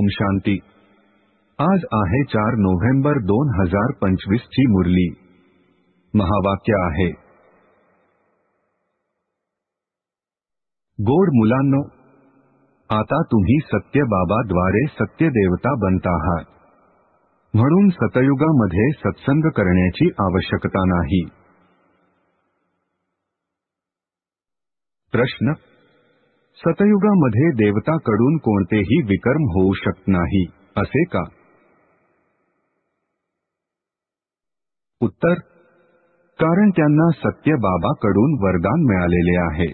ओम शांती। आज आहे 4 नोव्हेंबर 2025 ची मुरली। महावाक्य आहे, गोड मुलांनो, आता तुम्ही सत्य बाबा द्वारे सत्य देवता बनता आहात, म्हणून सतयुगामध्ये सत्संग करण्याची आवश्यकता नाही। प्रश्न: सतयुगामध्ये देवताकडून कोणतेही विकर्म होऊ शकत नाही असे का? उत्तर: कारण त्यांना सत्य बाबाकडून वरदान मिळालेले आहे।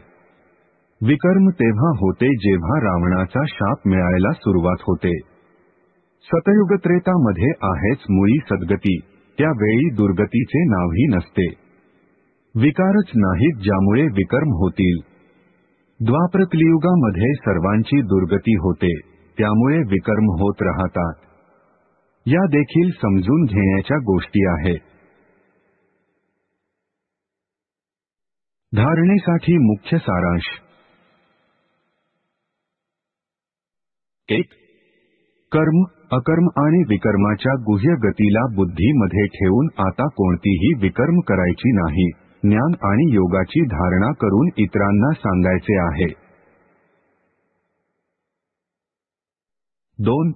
विकर्म तेव्हा होते जेव्हा रावणाचा शाप मिळायला सुरुवात होते। सतयुगत्रेतामध्ये आहेच मुळी सद्गती, त्यावेळी दुर्गतीचे नावही नसते। विकारच नाहीत ज्यामुळे विकर्म होतील। द्वापरकलियुगामध्ये सर्वांची दुर्गती होते, त्यामुळे विकर्म होत राहतात। या देखील समजून घेण्याच्या गोष्टी आहेत। धारणेसाठी मुख्य सारांश: 1. कर्म, अकर्म आणि विकर्माच्या गुह्य गतीला बुद्धीमध्ये ठेवून आता कोणतीही विकर्म करायची नाही, ज्ञान आणि योगाची धारणा करून इतरांना सांगायचे आहे। 2.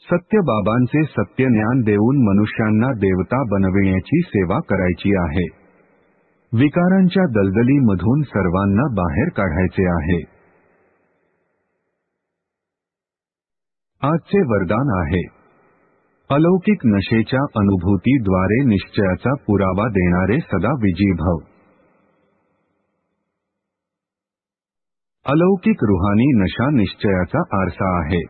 सत्य बाबांचे सत्य ज्ञान देऊन मनुष्यांना देवता बनविण्याची सेवा करायची आहे। विकारांच्या दलदलीमधून सर्वांना बाहेर काढायचे आहे। आजचे वरदान आहे, अलौकिक नशेच्या अनुभूतीद्वारे निश्चयाचा पुरावा देणारे सदा विजयी भव। अलौकिक रुहानी नशा निश्चयाचा आरसा आहे।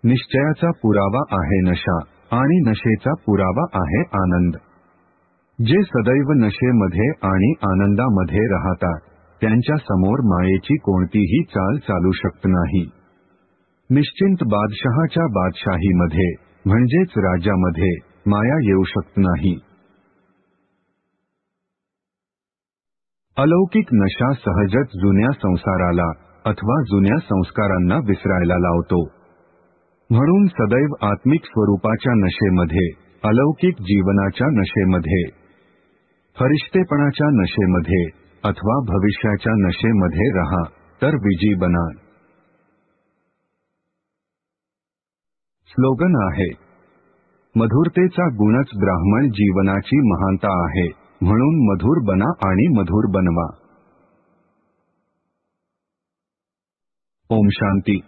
निश्चयाचा पुरावा आहे नशा, आणि नशेचा पुरावा आहे आनंद। जे सदैव नशेमध्ये आणि आनंदामध्ये राहतात, त्यांच्या समोर मायेची कोणतीही चाल चालू शकत नाही। निश्चिंत बादशहाच्या बादशाहीमध्ये, म्हणजेच राज्यामध्ये, माया येऊ शकत नाही। अलौकिक नशा सहजच जुन्या संसाराला अथवा जुन्या संस्कारांना विसरायला लावतो। म्हणून सदैव आत्मिक स्वरूपाच्या नशेमध्ये, अलौकिक जीवनाच्या नशेमध्ये, फरिश्तेपणाच्या नशेमध्ये अथवा भविष्याच्या नशेमध्ये रहा, तर विजयी बना। स्लोगन आहे, मधुरतेचा गुणच ब्राह्मण जीवनाची महानता आहे, म्हणून मधुर बना आणि मधुर बनवा। ओम शांती।